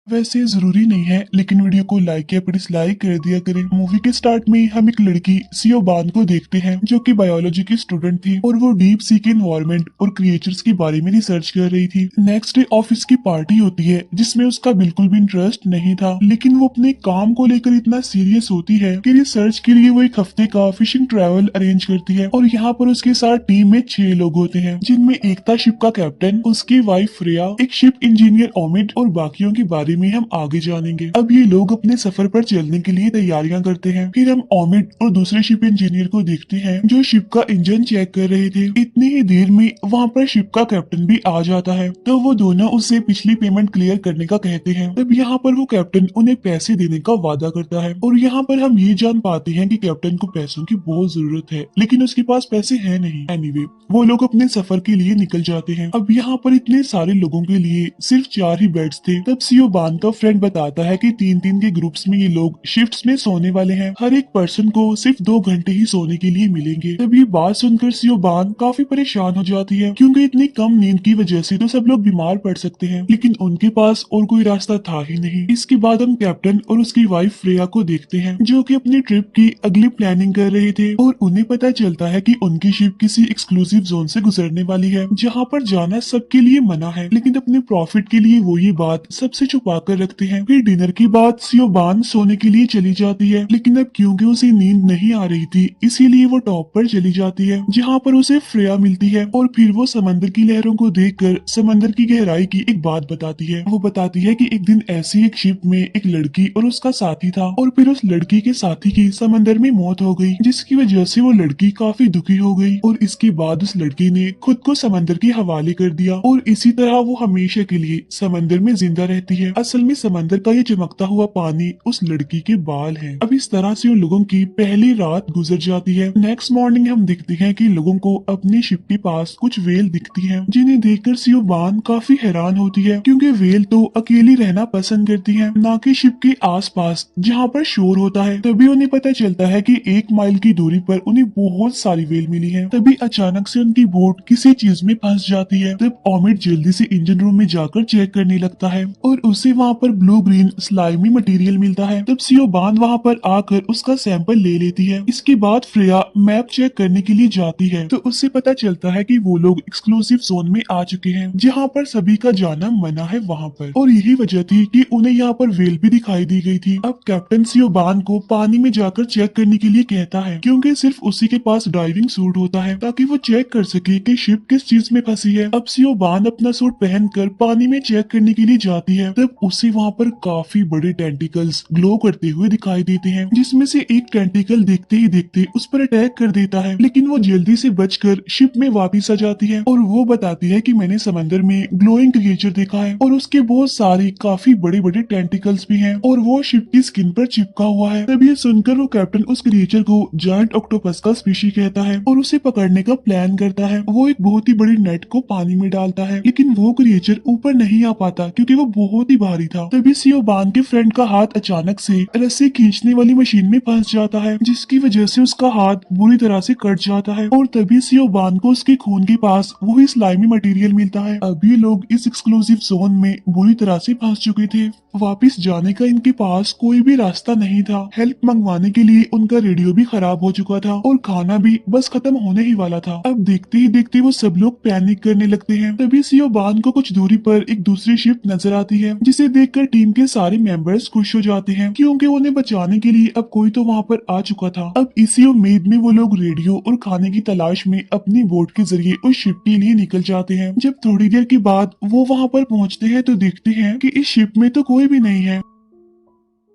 वैसे जरूरी नहीं है, लेकिन वीडियो को लाइक या डिसलाइक कर दिया करें। मूवी के स्टार्ट में हम एक लड़की सियो बान को देखते हैं जो कि बायोलॉजी की स्टूडेंट थी और वो डीप सी के एनवायरनमेंट और क्रिएचर्स के बारे में रिसर्च कर रही थी। नेक्स्ट डे ऑफिस की पार्टी होती है जिसमें उसका बिल्कुल भी इंटरेस्ट नहीं था, लेकिन वो अपने काम को लेकर इतना सीरियस होती है कि रिसर्च के लिए वो एक हफ्ते का फिशिंग ट्रैवल अरेंज करती है। और यहाँ पर उसके साथ टीम में 6 लोग होते हैं, जिनमें एक था शिप का कैप्टन, उसकी वाइफ फ्रेया, एक शिप इंजीनियर ओमिड और बाकियों के बारे में हम आगे जानेंगे। अब ये लोग अपने सफर पर चलने के लिए तैयारियां करते हैं। फिर हम ओमिड और दूसरे शिप इंजीनियर को देखते हैं जो शिप का इंजन चेक कर रहे थे। इतनी ही देर में वहाँ पर शिप का कैप्टन भी आ जाता है, तो वो दोनों उससे पिछली पेमेंट क्लियर करने का कहते हैं। तब यहाँ पर वो कैप्टन उन्हें पैसे देने का वादा करता है और यहाँ पर हम ये जान पाते हैं कि कैप्टन को पैसों की बहुत जरूरत है, लेकिन उसके पास पैसे है नहीं। एनीवे, वो लोग अपने सफर के लिए निकल जाते हैं। अब यहाँ पर इतने सारे लोगों के लिए सिर्फ 4 ही बेड्स थे। तब सीओ बान का फ्रेंड बताता है कि 3-3 के ग्रुप्स में ये लोग शिफ्ट्स में सोने वाले हैं। हर एक पर्सन को सिर्फ 2 घंटे ही सोने के लिए मिलेंगे। तब ये बात सुनकर सीओ बान काफी परेशान हो जाती है, क्योंकि इतनी कम नींद की वजह से तो सब लोग बीमार पड़ सकते हैं, लेकिन उनके पास और कोई रास्ता था ही नहीं। इसके बाद हम कैप्टन और उसकी वाइफ फ्रेया को देखते हैं जो कि अपनी ट्रिप की अगली प्लानिंग कर रहे थे और उन्हें पता चलता है कि उनकी शिप किसी एक्सक्लूसिव जोन से गुजरने वाली है जहाँ पर जाना सबके लिए मना है, लेकिन अपने प्रॉफिट के लिए वो ये बात सबसे छुपा कर रखते हैं। फिर डिनर के बाद सियो बान सोने के लिए चली जाती है, लेकिन अब क्योंकि उसे नींद नहीं आ रही थी इसीलिए वो टॉप पर चली जाती है जहाँ पर उसे फ्रेया मिलती है और फिर वो समंदर की लहरों को देखकर समंदर की गहराई की एक बात बताती है। वो बताती है कि एक दिन ऐसी एक शिप में एक लड़की और उसका साथी था और फिर उस लड़की के साथी की समंदर में मौत हो गई, जिसकी वजह से वो लड़की काफी दुखी हो गई और इसके बाद उस लड़की ने खुद को समंदर के हवाले कर दिया और इसी तरह वो हमेशा के लिए समंदर में जिंदा रहती है। असल में समंदर का ये चमकता हुआ पानी उस लड़की के बाल हैं। अब इस तरह से उन लोगों की पहली रात गुजर जाती है। नेक्स्ट मॉर्निंग हम देखते हैं कि लोगों को अपनी शिप के पास कुछ वेल दिखती हैं, जिन्हें देखकर सियो बान काफी हैरान होती है, क्योंकि वेल तो अकेली रहना पसंद करती हैं, ना कि शिप के आसपास जहाँ पर शोर होता है। तभी उन्हें पता चलता है कि 1 माइल की दूरी पर उन्हें बहुत सारी वेल मिली है। तभी अचानक से उनकी बोट किसी चीज में फंस जाती है। तब ओमिड जल्दी से इंजन रूम में जाकर चेक करने लगता है और उसे वहाँ पर ब्लू ग्रीन स्लाइमी मटेरियल मिलता है। तब सियो बान वहाँ पर आकर उसका सैंपल ले लेती है। इसके बाद फ्रेया मैप चेक करने के लिए जाती है तो उससे पता चलता है कि वो लोग एक्सक्लूसिव जोन में आ चुके हैं जहाँ पर सभी का जाना मना है वहाँ पर, और यही वजह थी कि उन्हें यहाँ पर वेल भी दिखाई दी गई थी। अब कैप्टन सियो बान को पानी में जाकर चेक करने के लिए कहता है, क्योंकि सिर्फ उसी के पास डाइविंग सूट होता है ताकि वो चेक कर सके कि शिप किस चीज में फंसी है। अब सियो बान अपना सूट पहनकर पानी में चेक करने के लिए जाती है, तब उसे वहाँ पर काफी बड़े टेंटिकल्स ग्लो करते हुए दिखाई देते हैं, जिसमें से एक टेंटिकल देखते ही देखते उस पर अटैक कर देता है, लेकिन वो जल्दी से बचकर शिप में वापस आ जाती है और वो बताती है कि मैंने समंदर में ग्लोइंग क्रिएचर देखा है और उसके बहुत सारे काफी बड़े बड़े टेंटिकल्स भी हैं और वो शिप की स्किन पर चिपका हुआ है। तब ये सुनकर वो कैप्टन उस क्रिएचर को जायंट ऑक्टोपस का स्पीशी कहता है और उसे पकड़ने का प्लान करता है। वो एक बहुत ही बड़ी नेट को पानी में डालता है, लेकिन वो क्रिएचर ऊपर नहीं आ पाता क्योंकि वो बहुत ही भारी था। तभी सियो बान के फ्रेंड का हाथ अचानक से रस्सी खींचने वाली मशीन में फंस जाता है, जिसकी वजह से उसका हाथ बुरी तरह से कट जाता है और तभी सियो बान को उसके खून के पास वही स्लाइमी मटेरियल मिलता है। अभी लोग इस एक्सक्लूसिव जोन में बुरी तरह से फंस चुके थे। वापस जाने का इनके पास कोई भी रास्ता नहीं था। हेल्प मंगवाने के लिए उनका रेडियो भी खराब हो चुका था और खाना भी बस खत्म होने ही वाला था। अब देखते ही देखते वो सब लोग पैनिक करने लगते हैं। तभी सियो बान को कुछ दूरी पर एक दूसरी शिप नजर आती है, जिसे देखकर टीम के सारे मेंबर्स खुश हो जाते हैं, क्योंकि उन्हें बचाने के लिए अब कोई तो वहाँ पर आ चुका था। अब इसी उम्मीद में वो लोग रेडियो और खाने की तलाश में अपनी बोट के जरिए उस शिप के लिए निकल जाते हैं। जब थोड़ी देर के बाद वो वहाँ पर पहुँचते हैं तो देखते हैं कि इस शिप में तो कोई भी नहीं है।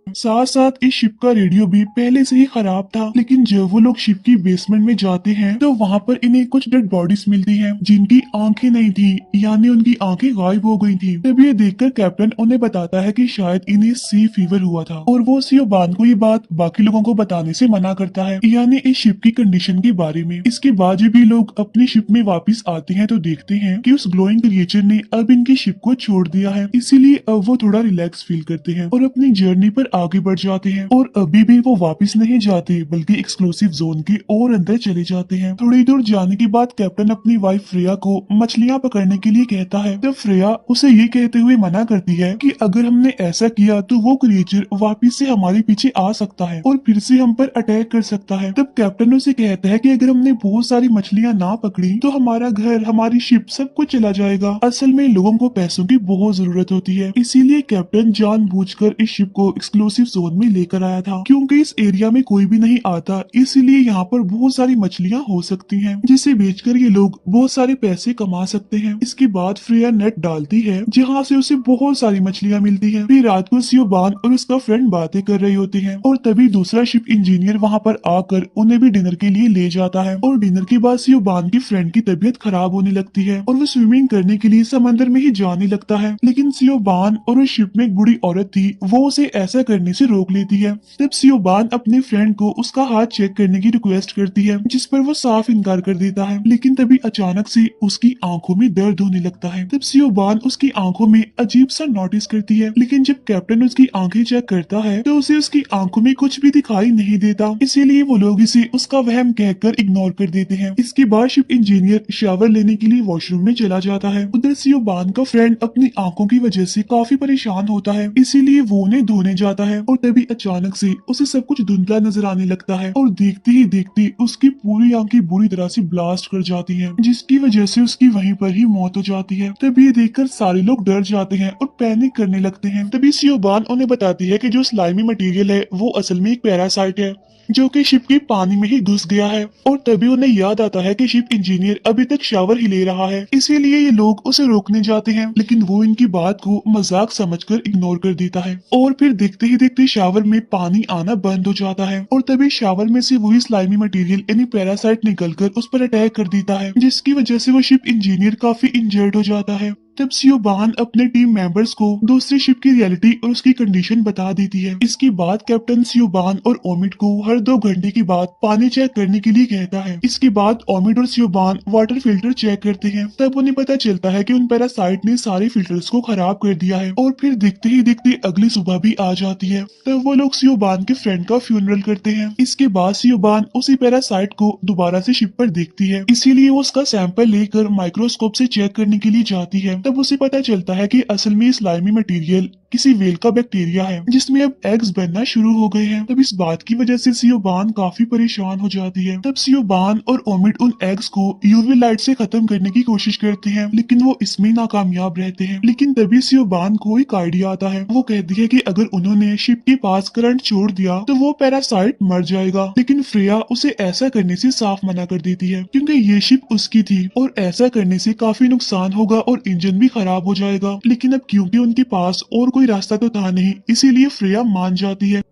साथ साथ इस शिप का रेडियो भी पहले से ही खराब था, लेकिन जब वो लोग शिप की बेसमेंट में जाते हैं तो वहाँ पर इन्हें कुछ डेड बॉडीज मिलती हैं जिनकी आंखें नहीं थी, यानी उनकी आंखें गायब हो गई थी। तब ये देखकर कैप्टन उन्हें बताता है कि शायद इन्हें सी फीवर हुआ था और वो सियो बान को ये बात बाकी लोगों को बताने से मना करता है, यानी इस शिप की कंडीशन के बारे में। इसके बाद जब ये लोग अपनी शिप में वापस आते हैं तो देखते हैं कि उस ग्लोइंग क्रिएचर ने अब इनकी शिप को छोड़ दिया है, इसीलिए अब वो थोड़ा रिलैक्स फील करते हैं और अपनी जर्नी पर आगे बढ़ जाते हैं और अभी भी वो वापस नहीं जाते बल्कि एक्सक्लूसिव जोन के और अंदर चले जाते हैं। थोड़ी दूर जाने के बाद कैप्टन अपनी वाइफ फ्रेया को मछलियां पकड़ने के लिए कहता है। तब फ्रेया उसे ये कहते हुए मना करती है कि अगर हमने ऐसा किया तो वो क्रिएचर वापस से हमारे पीछे आ सकता है और फिर से हम पर अटैक कर सकता है। तब कैप्टन उसे कहता है कि अगर हमने बहुत सारी मछलियां ना पकड़ी तो हमारा घर, हमारी शिप, सब कुछ चला जाएगा। असल में लोगों को पैसों की बहुत जरूरत होती है, इसीलिए कैप्टन जानबूझकर इस शिप को एक्सक्लूसिव जोन में लेकर आया था क्योंकि इस एरिया में कोई भी नहीं आता, इसीलिए यहाँ पर बहुत सारी मछलियां हो सकती हैं जिसे बेचकर ये लोग बहुत सारे पैसे कमा सकते हैं। इसके बाद फ्रेया नेट डालती है जहाँ से उसे बहुत सारी मछलियां मिलती हैं। फिर रात को सियोबान और उसका फ्रेंड बातें कर रहे होते हैं और तभी दूसरा शिप इंजीनियर वहाँ पर आकर उन्हें भी डिनर के लिए ले जाता है और डिनर के बाद सियोबान की फ्रेंड की तबीयत खराब होने लगती है और वो स्विमिंग करने के लिए समंदर में ही जाने लगता है। लेकिन सियोबान और उस शिप में एक बूढ़ी औरत थी, वो उसे ऐसा करने से रोक लेती है। तब सियोबान अपने फ्रेंड को उसका हाथ चेक करने की रिक्वेस्ट करती है जिस पर वो साफ इनकार कर देता है। लेकिन तभी अचानक से उसकी आंखों में दर्द होने लगता है। तब सियोबान उसकी आंखों में अजीब सा नोटिस करती है, लेकिन जब कैप्टन उसकी आंखें चेक करता है तो उसे उसकी आंखों में कुछ भी दिखाई नहीं देता, इसीलिए वो लोग इसे उसका वहम कहकर इग्नोर कर देते हैं। इसके बाद शिप इंजीनियर शावर लेने के लिए वॉशरूम में चला जाता है। उधर सियोबान का फ्रेंड अपनी आंखों की वजह से काफी परेशान होता है, इसीलिए वो उन्हें धोने जाता है और तभी अचानक से उसे सब कुछ धुंधला नजर आने लगता है और देखते ही देखते उसकी पूरी आंखें बुरी तरह से ब्लास्ट कर जाती हैं, जिसकी वजह से उसकी वहीं पर ही मौत हो जाती है। तभी ये देखकर सारे लोग डर जाते हैं और पैनिक करने लगते हैं। तभी सियोबान उन्हें बताती है कि जो स्लाइमी मटेरियल है वो असल में एक पैरासाइट है जो कि शिप के पानी में ही घुस गया है और तभी उन्हें याद आता है कि शिप इंजीनियर अभी तक शावर ही ले रहा है, इसीलिए ये लोग उसे रोकने जाते हैं, लेकिन वो इनकी बात को मजाक समझकर इग्नोर कर देता है और फिर देखते ही देखते शावर में पानी आना बंद हो जाता है और तभी शावर में से वही स्लाइमी मटेरियल यानी पैरासाइट निकलकर उस पर अटैक कर देता है, जिसकी वजह से वो शिप इंजीनियर काफी इंजर्ड हो जाता है। तब सियोबान अपने टीम मेंबर्स को दूसरी शिप की रियलिटी और उसकी कंडीशन बता देती है। इसके बाद कैप्टन सियोबान और ओमिड को हर 2 घंटे के बाद पानी चेक करने के लिए कहता है। इसके बाद ओमिड और सियोबान वाटर फिल्टर चेक करते हैं। तब उन्हें पता चलता है कि उन पैरासाइट ने सारे फिल्टर्स को खराब कर दिया है और फिर देखते ही देखते अगली सुबह भी आ जाती है। तब वो लोग सियोबान के फ्रेंड का फ्यूनरल करते हैं। इसके बाद सियोबान उसी पैरासाइट को दोबारा से शिप पर देखती है, इसीलिए वो उसका सैंपल लेकर माइक्रोस्कोप से चेक करने के लिए जाती है। तब उसे पता चलता है कि असल में स्लाइमी मटेरियल किसी वेल का बैक्टीरिया है जिसमें अब एग्स बनना शुरू हो गए हैं। तब इस बात की वजह से सियोबान काफी परेशान हो जाती है। तब सियोबान और ओमिड उन एग्स को यूवी लाइट से खत्म करने की कोशिश करते हैं, लेकिन वो इसमें नाकामयाब रहते हैं। लेकिन तभी सियोबान को एक आइडिया आता है। वो कहती है कि अगर उन्होंने शिप के पास करंट छोड़ दिया तो वो पैरासाइट मर जाएगा, लेकिन फ्रेया उसे ऐसा करने से साफ मना कर देती है क्योंकि ये शिप उसकी थी और ऐसा करने से काफी नुकसान होगा और इंजन भी खराब हो जाएगा। लेकिन अब क्योंकि उनके पास और कोई रास्ता तो था नहीं, इसीलिए फ्रेया मान जाती है।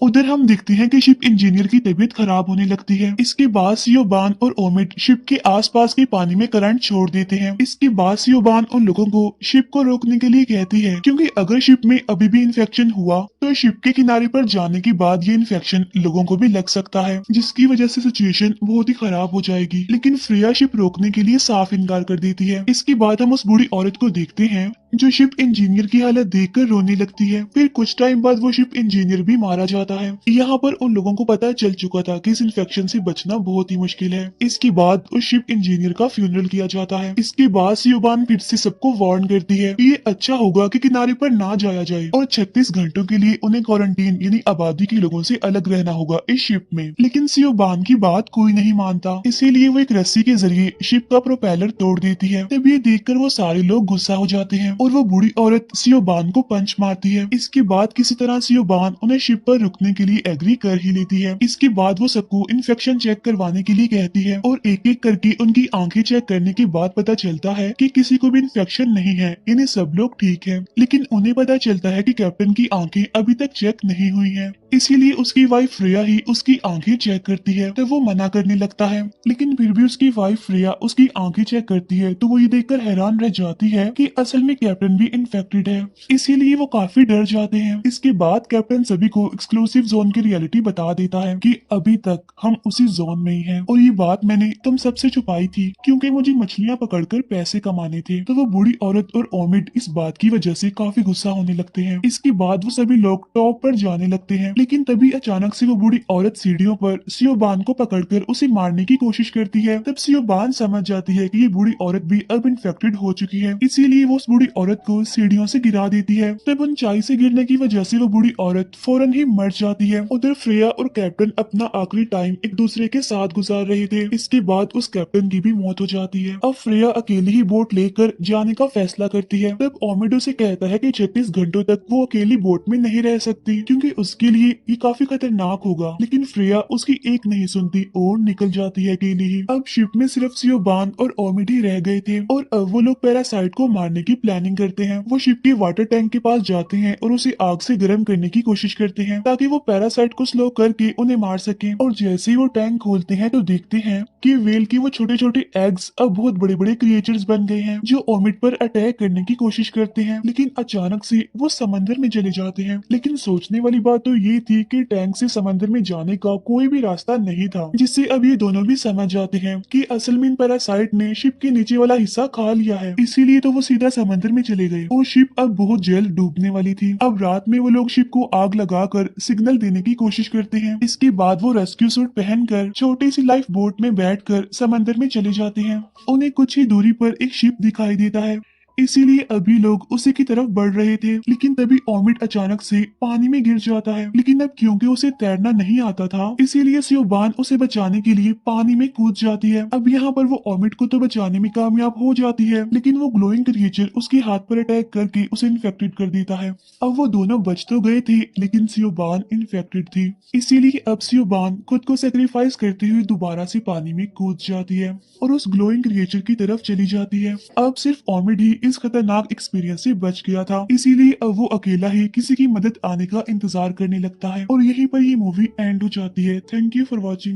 उधर हम देखते हैं कि शिप इंजीनियर की तबीयत खराब होने लगती है। इसके बाद सियोबान और ओमिड शिप के आसपास के पानी में करंट छोड़ देते हैं। इसके बाद सियोबान उन लोगों को शिप को रोकने के लिए कहती है क्योंकि अगर शिप में अभी भी इन्फेक्शन हुआ तो शिप के किनारे पर जाने के बाद ये इन्फेक्शन लोगों को भी लग सकता है, जिसकी वजह से सिचुएशन बहुत ही खराब हो जाएगी। लेकिन फ्रेया शिप रोकने के लिए साफ इनकार कर देती है। इसके बाद हम उस बूढ़ी औरत को देखते हैं जो शिप इंजीनियर की हालत देखकर रोने लगती है। फिर कुछ टाइम बाद वो शिप इंजीनियर भी मारा जाता है। यहाँ पर उन लोगों को पता चल चुका था कि इस इन्फेक्शन से बचना बहुत ही मुश्किल है। इसके बाद उस शिप इंजीनियर का फ्यूनरल किया जाता है। इसके बाद सियोबान फिर से सबको वार्न करती है कि ये अच्छा होगा कि किनारे पर ना जाया जाए और 36 घंटों के लिए उन्हें क्वारंटीन यानी आबादी के लोगों से अलग रहना होगा इस शिप में। लेकिन सियोबान की बात कोई नहीं मानता, इसीलिए वो एक रस्सी के जरिए शिप का प्रोपेलर तोड़ देती है। तब ये देखकर वो सारे लोग गुस्सा हो जाते हैं और वो बूढ़ी औरत सियोबान को पंच मारती है। इसके बाद किसी तरह सियोबान उन्हें शिप पर रुकने के लिए एग्री कर ही लेती है। इसके बाद वो सबको इन्फेक्शन चेक करवाने के लिए कहती है और एक एक करके उनकी आंखें चेक करने के बाद पता चलता है कि किसी को भी इन्फेक्शन नहीं है, इन्हें सब लोग ठीक है। लेकिन उन्हें पता चलता है कि कैप्टन की आंखें अभी तक चेक नहीं हुई हैं। इसीलिए उसकी वाइफ फ्रेया ही उसकी आंखें चेक करती है, तब वो मना करने लगता है। लेकिन फिर भी उसकी वाइफ फ्रेया उसकी आंखें चेक करती है तो वो ये देखकर हैरान रह जाती है कि असल में कैप्टन भी इन्फेक्टेड है। इसीलिए वो काफी डर जाते हैं। इसके बाद कैप्टन सभी को एक्सक्लूसिव जोन की रियलिटी बता देता है कि अभी तक हम उसी जोन में ही हैं और ये बात मैंने तुम सबसे छुपाई थी क्योंकि मुझे मछलियां पकड़कर पैसे कमाने थे। तो वो बूढ़ी औरत और ओमिड इस बात की वजह से काफी गुस्सा होने लगते हैं। इसके बाद वो सभी लोग टॉप पर जाने लगते हैं, लेकिन तभी अचानक से वो बूढ़ी औरत सीढ़ियों पर सियोबान को पकड़कर उसे मारने की कोशिश करती है। तब सियोबान समझ जाती है कि ये बूढ़ी औरत भी अब इन्फेक्टेड हो चुकी है, इसीलिए वो उस बूढ़ी औरत को सीढ़ियों से गिरा देती है। तब ऊंचाई से गिरने की वजह से वो बूढ़ी औरत फौरन ही मर जाती है। उधर फ्रेया और कैप्टन अपना आखिरी टाइम एक दूसरे के साथ गुजार रहे थे। इसके बाद उस कैप्टन की भी मौत हो जाती है। अब फ्रेया अकेली ही बोट लेकर जाने का फैसला करती है। तब ओमिड उसे कहता है कि 36 घंटों तक वो अकेली बोट में नहीं रह सकती क्योंकि उसके लिए ये काफी खतरनाक होगा। लेकिन फ्रेया उसकी एक नहीं सुनती और निकल जाती है अकेली ही। अब शिप में सिर्फ सियोबान और ओमिड ही रह गए थे और अब वो लोग पैरासाइट को मारने की प्लानिंग करते हैं। वो शिप के वाटर टैंक के पास जाते हैं और उसे आग से गर्म करने की कोशिश करते हैं ताकि वो पैरासाइट को स्लो करके उन्हें मार सके। और जैसे ही वो टैंक खोलते हैं तो देखते हैं कि वेल के वो छोटे छोटे एग्स अब बहुत बड़े बड़े क्रिएचर्स बन गए हैं जो ओमिड पर अटैक करने की कोशिश करते हैं। लेकिन अचानक से वो समंदर में चले जाते हैं। लेकिन सोचने वाली बात तो ये थी कि टैंक से समंदर में जाने का कोई भी रास्ता नहीं था, जिससे अब ये दोनों भी समझ जाते हैं कि असल में इन पैरासाइट ने शिप के नीचे वाला हिस्सा खा लिया है। इसीलिए तो वो सीधा समंदर में चले गए और शिप अब बहुत जल्द डूबने वाली थी। अब रात में वो लोग शिप को आग लगाकर सिग्नल देने की कोशिश करते हैं। इसके बाद वो रेस्क्यू सूट पहनकर छोटी सी लाइफ बोट में बैठकर समंदर में चले जाते हैं। उन्हें कुछ ही दूरी पर एक शिप दिखाई देता है, इसीलिए अभी लोग उसी की तरफ बढ़ रहे थे। लेकिन तभी ओमिड अचानक से पानी में गिर जाता है। लेकिन अब क्योंकि उसे तैरना नहीं आता था, इसीलिए सियोबान उसे बचाने के लिए पानी में कूद जाती है। अब यहाँ पर वो ओमिड को तो बचाने में कामयाब हो जाती है, लेकिन वो ग्लोइंग क्रिएचर उसके हाथ पर अटैक करके उसे इन्फेक्टेड कर देता है। अब वो दोनों बच तो गए थे, लेकिन सियोबान इन्फेक्टेड थी। इसीलिए अब सियोबान खुद को सेक्रीफाइस करते हुए दोबारा से पानी में कूद जाती है और उस ग्लोइंग क्रिएचर की तरफ चली जाती है। अब सिर्फ ओमिड ही इस खतरनाक एक्सपीरियंस से बच गया था, इसीलिए अब वो अकेला ही किसी की मदद आने का इंतजार करने लगता है और यहीं पर ये मूवी एंड हो जाती है। Thank you for watching.